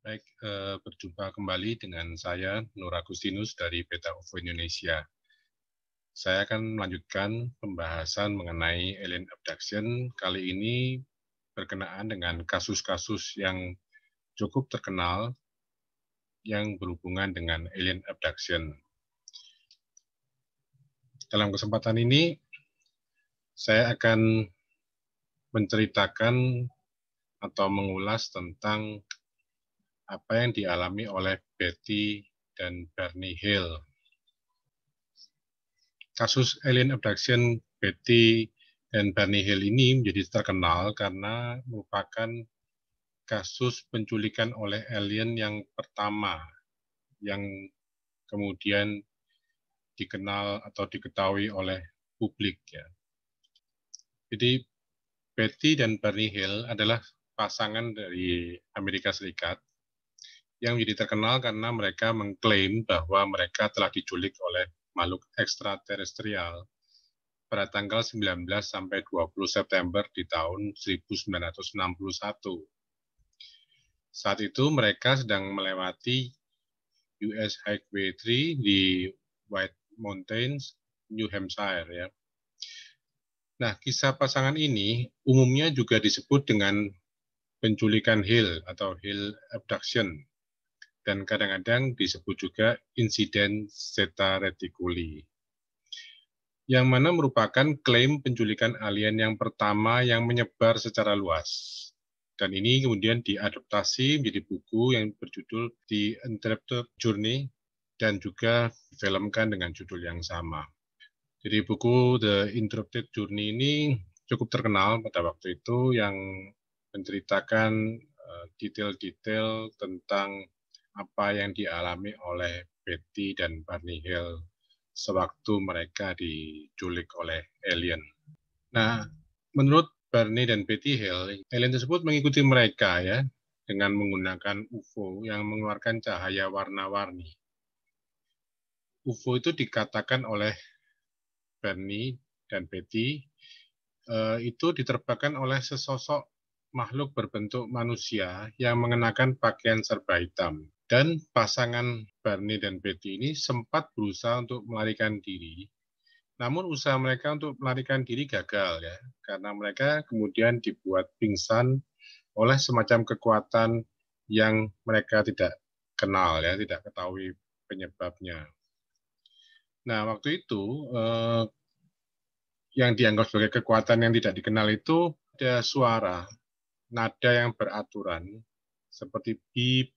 Baik, berjumpa kembali dengan saya, Nur Agustinus dari Beta UFO Indonesia. Saya akan melanjutkan pembahasan mengenai alien abduction. Kali ini berkenaan dengan kasus-kasus yang cukup terkenal yang berhubungan dengan alien abduction. Dalam kesempatan ini, saya akan menceritakan atau mengulas tentang apa yang dialami oleh Betty dan Barney Hill. Kasus alien abduction Betty dan Barney Hill ini menjadi terkenal karena merupakan kasus penculikan oleh alien yang pertama yang kemudian dikenal atau diketahui oleh publik ya. Jadi Betty dan Barney Hill adalah pasangan dari Amerika Serikat yang menjadi terkenal karena mereka mengklaim bahwa mereka telah diculik oleh makhluk ekstraterestrial pada tanggal 19 sampai 20 September di tahun 1961. Saat itu mereka sedang melewati US Highway 3 di White Mountains, New Hampshire ya. Nah, kisah pasangan ini umumnya juga disebut dengan penculikan Hill atau Hill abduction dan kadang-kadang disebut juga insiden Zeta Reticuli, yang mana merupakan klaim penculikan alien yang pertama yang menyebar secara luas. Dan ini kemudian diadaptasi menjadi buku yang berjudul The Interrupted Journey dan juga difilmkan dengan judul yang sama. Jadi buku The Interrupted Journey ini cukup terkenal pada waktu itu yang menceritakan detail-detail tentang apa yang dialami oleh Betty dan Barney Hill sewaktu mereka diculik oleh alien. Nah, menurut Barney dan Betty Hill, alien tersebut mengikuti mereka ya dengan menggunakan UFO yang mengeluarkan cahaya warna-warni. UFO itu dikatakan oleh Barney dan Betty itu diterbangkan oleh sesosok makhluk berbentuk manusia yang mengenakan pakaian serba hitam. Dan pasangan Barney dan Betty ini sempat berusaha untuk melarikan diri. Namun usaha mereka untuk melarikan diri gagal ya, karena mereka kemudian dibuat pingsan oleh semacam kekuatan yang mereka tidak kenal ya, tidak ketahui penyebabnya. Nah, waktu itu yang dianggap sebagai kekuatan yang tidak dikenal itu ada suara, nada yang beraturan, seperti bip,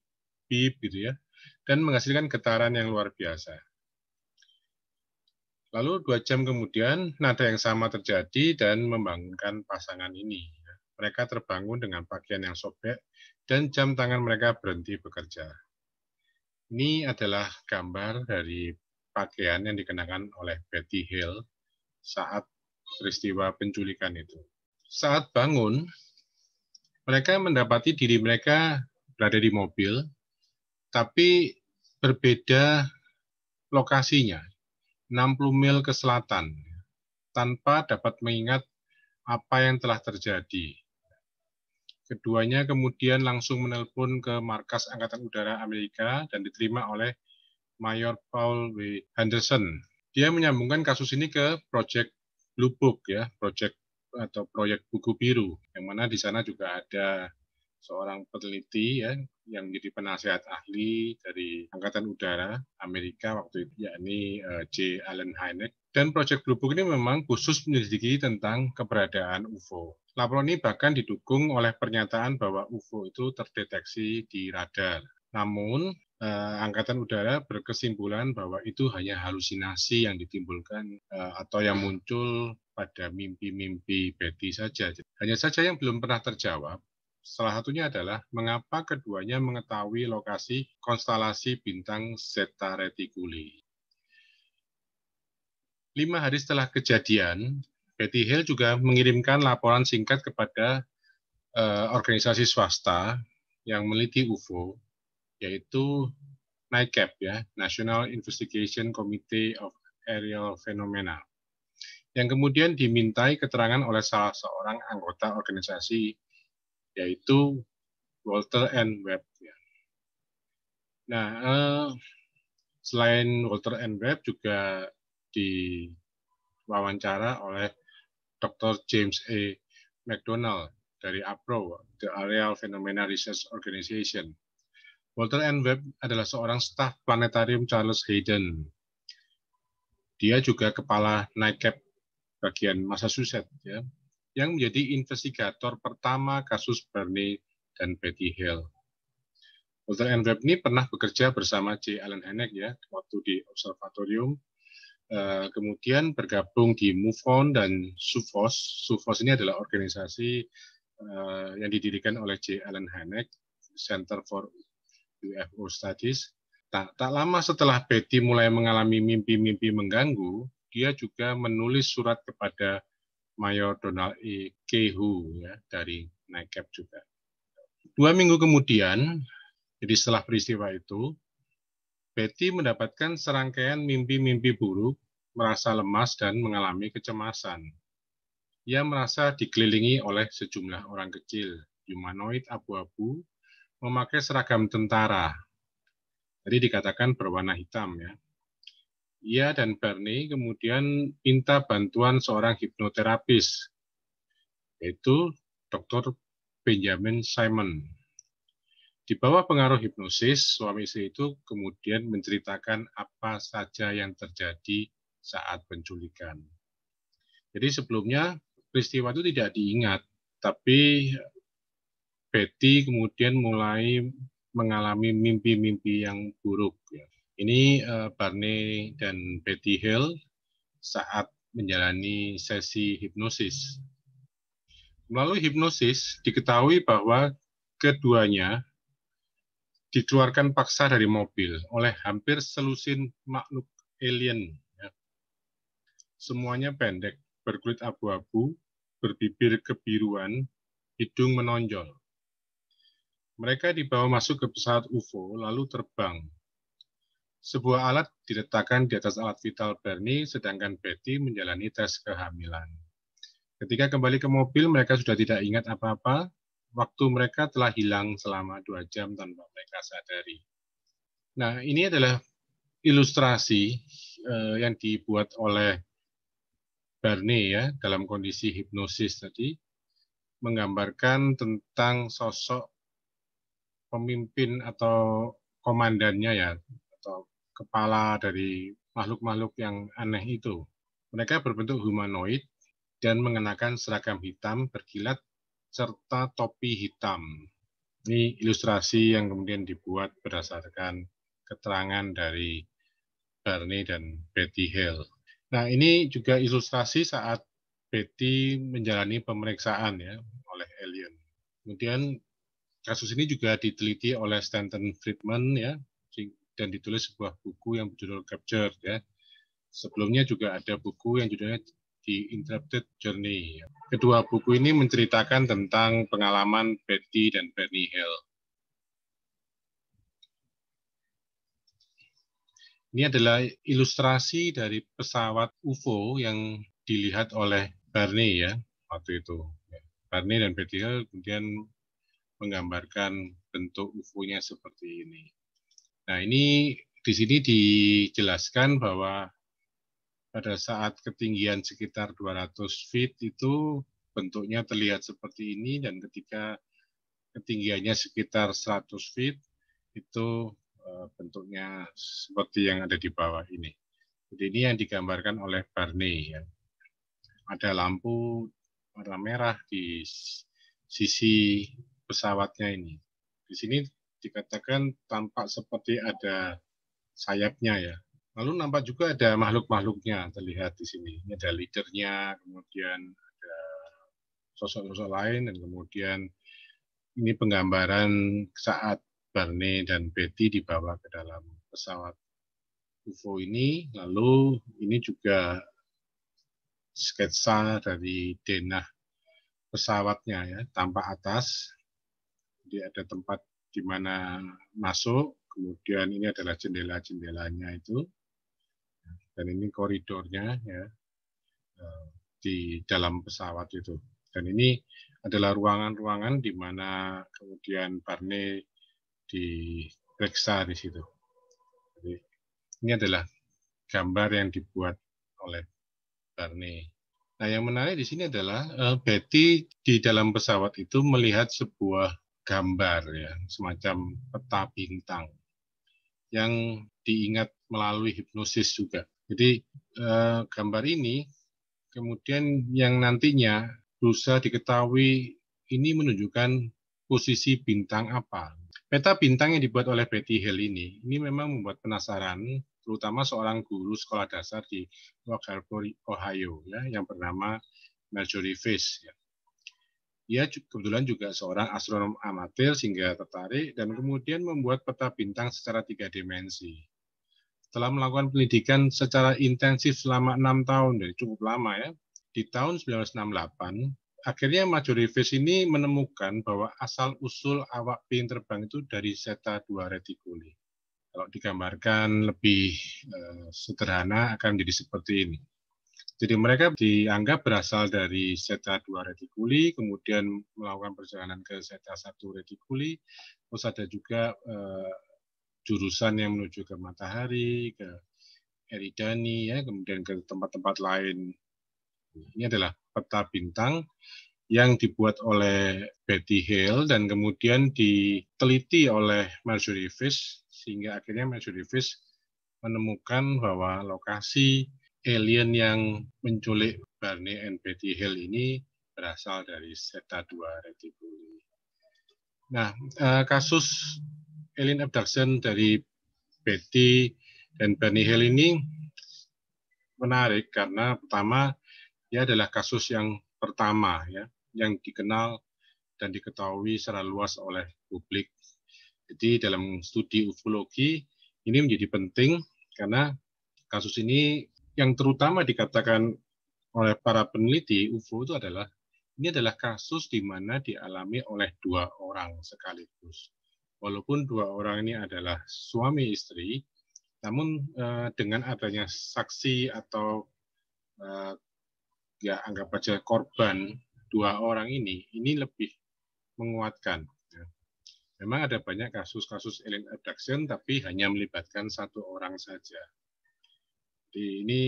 bip gitu ya, dan menghasilkan getaran yang luar biasa. Lalu 2 jam kemudian, nada yang sama terjadi dan membangunkan pasangan ini. Mereka terbangun dengan pakaian yang sobek dan jam tangan mereka berhenti bekerja. Ini adalah gambar dari pakaian yang dikenakan oleh Betty Hill saat peristiwa penculikan itu. Saat bangun, mereka mendapati diri mereka berada di mobil, tapi berbeda lokasinya, 60 mil ke selatan, tanpa dapat mengingat apa yang telah terjadi. Keduanya kemudian langsung menelpon ke markas Angkatan Udara Amerika dan diterima oleh Mayor Paul W. Henderson. Dia menyambungkan kasus ini ke Project Blue Book ya, proyek buku biru, yang mana di sana juga ada seorang peneliti ya yang menjadi penasehat ahli dari Angkatan Udara Amerika waktu itu, yakni J. Allen Hynek. Dan Project Blue Book ini memang khusus menyelidiki tentang keberadaan UFO. Laporan ini bahkan didukung oleh pernyataan bahwa UFO itu terdeteksi di radar. Namun, Angkatan Udara berkesimpulan bahwa itu hanya halusinasi yang ditimbulkan atau yang muncul pada mimpi-mimpi Betty saja. Hanya saja yang belum pernah terjawab, salah satunya adalah mengapa keduanya mengetahui lokasi konstelasi bintang Zeta Reticuli. 5 hari setelah kejadian, Betty Hill juga mengirimkan laporan singkat kepada organisasi swasta yang meneliti UFO, yaitu NICAP ya, National Investigation Committee of Aerial Phenomena, yang kemudian dimintai keterangan oleh salah seorang anggota organisasi, yaitu Walter N. Webb. Ya. Nah, selain Walter and Webb juga diwawancara oleh Dr. James A. McDonald dari APRO, The Aerial Phenomena Research Organization. Walter and Webb adalah seorang staf planetarium Charles Hayden. Dia juga kepala NICAP bagian Massachusetts, ya, yang menjadi investigator pertama kasus Barney dan Betty Hale. Walter and Webb ini pernah bekerja bersama J. Allen Hynek ya waktu di observatorium, kemudian bergabung di MUFON dan SUFOS. SUFOS ini adalah organisasi yang didirikan oleh J. Allen Hynek, Center for UFO Studies. Tak lama setelah Betty mulai mengalami mimpi-mimpi mengganggu, dia juga menulis surat kepada Mayor Donald E. Kehu ya, dari NICAP juga. 2 minggu kemudian, jadi setelah peristiwa itu, Betty mendapatkan serangkaian mimpi-mimpi buruk, merasa lemas dan mengalami kecemasan. Ia merasa dikelilingi oleh sejumlah orang kecil, humanoid abu-abu, memakai seragam tentara. Jadi dikatakan berwarna hitam ya. Ia dan Barney kemudian minta bantuan seorang hipnoterapis, yaitu Dr. Benjamin Simon. Di bawah pengaruh hipnosis, suami istri itu kemudian menceritakan apa saja yang terjadi saat penculikan. Jadi sebelumnya peristiwa itu tidak diingat, tapi Betty kemudian mulai mengalami mimpi-mimpi yang buruk. Ini Barney dan Betty Hale saat menjalani sesi hipnosis. Melalui hipnosis, diketahui bahwa keduanya dikeluarkan paksa dari mobil oleh hampir selusin makhluk alien. Semuanya pendek, berkulit abu-abu, berbibir kebiruan, hidung menonjol. Mereka dibawa masuk ke pesawat UFO, lalu terbang. Sebuah alat diletakkan di atas alat vital Barney, sedangkan Betty menjalani tes kehamilan. Ketika kembali ke mobil, mereka sudah tidak ingat apa-apa. Waktu mereka telah hilang selama 2 jam tanpa mereka sadari. Nah, ini adalah ilustrasi yang dibuat oleh Barney ya dalam kondisi hipnosis tadi, menggambarkan tentang sosok pemimpin atau komandannya ya, atau kepala dari makhluk-makhluk yang aneh itu. Mereka berbentuk humanoid dan mengenakan seragam hitam berkilat serta topi hitam. Ini ilustrasi yang kemudian dibuat berdasarkan keterangan dari Barney dan Betty Hale. Nah, ini juga ilustrasi saat Betty menjalani pemeriksaan ya oleh alien. Kemudian kasus ini juga diteliti oleh Stanton Friedman ya, dan ditulis sebuah buku yang berjudul Captured ya. Sebelumnya juga ada buku yang judulnya The Interrupted Journey. Kedua buku ini menceritakan tentang pengalaman Betty dan Barney Hale. Ini adalah ilustrasi dari pesawat UFO yang dilihat oleh Barney ya waktu itu. Barney dan Betty Hale kemudian menggambarkan bentuk UFO-nya seperti ini. Nah, ini di sini dijelaskan bahwa pada saat ketinggian sekitar 200 feet itu bentuknya terlihat seperti ini, dan ketika ketinggiannya sekitar 100 feet itu bentuknya seperti yang ada di bawah ini. Jadi ini yang digambarkan oleh Barney. Ya. Ada lampu warna merah di sisi pesawatnya ini. Di sini dikatakan tampak seperti ada sayapnya ya. Lalu nampak juga ada makhluk-makhluknya terlihat di sini. Ini ada leadernya, kemudian ada sosok-sosok lain, dan kemudian ini penggambaran saat Barney dan Betty dibawa ke dalam pesawat UFO ini. Lalu ini juga sketsa dari denah pesawatnya ya, tampak atas. Jadi ada tempat di mana masuk, kemudian ini adalah jendela-jendelanya itu, dan ini koridornya ya di dalam pesawat itu. Dan ini adalah ruangan-ruangan di mana kemudian Barney periksa di situ. Jadi, ini adalah gambar yang dibuat oleh Barney. Nah, yang menarik di sini adalah Betty di dalam pesawat itu melihat sebuah gambar, ya, semacam peta bintang yang diingat melalui hipnosis juga. Jadi gambar ini kemudian yang nantinya berusaha diketahui ini menunjukkan posisi bintang apa. Peta bintang yang dibuat oleh Betty Hale ini memang membuat penasaran, terutama seorang guru sekolah dasar di Rock Harbor, Ohio, ya, yang bernama Marjorie Fish. Ya. Dia kebetulan juga seorang astronom amatir sehingga tertarik dan kemudian membuat peta bintang secara 3 dimensi. Setelah melakukan pendidikan secara intensif selama 6 tahun, jadi cukup lama ya, di tahun 1968, akhirnya Marjorie Fish ini menemukan bahwa asal-usul awak piring terbang itu dari Zeta 2 Reticuli. Kalau digambarkan lebih sederhana akan jadi seperti ini. Jadi mereka dianggap berasal dari Zeta 2 Reticuli, kemudian melakukan perjalanan ke Zeta 1 Reticuli, terus ada juga jurusan yang menuju ke matahari, ke Eridani, ya, kemudian ke tempat-tempat lain. Ini adalah peta bintang yang dibuat oleh Betty Hale dan kemudian diteliti oleh Marjorie Fish, sehingga akhirnya Marjorie Fish menemukan bahwa lokasi alien yang menculik Barney and Betty Hale ini berasal dari Zeta 2 Reticuli. Nah, kasus alien abduction dari Betty dan Barney Hale ini menarik karena pertama dia adalah kasus yang pertama, ya, yang dikenal dan diketahui secara luas oleh publik. Jadi dalam studi ufologi ini menjadi penting karena kasus ini yang terutama dikatakan oleh para peneliti UFO itu adalah ini adalah kasus di mana dialami oleh 2 orang sekaligus. Walaupun 2 orang ini adalah suami istri, namun dengan adanya saksi atau ya anggap aja korban 2 orang ini lebih menguatkan. Ya. Memang ada banyak kasus-kasus alien abduction, tapi hanya melibatkan 1 orang saja. Jadi ini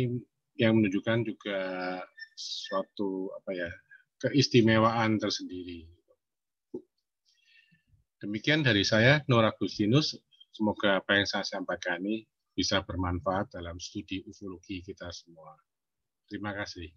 yang menunjukkan juga suatu keistimewaan tersendiri. Demikian dari saya, Nur Agustinus. Semoga apa yang saya sampaikan ini bisa bermanfaat dalam studi ufologi kita semua. Terima kasih.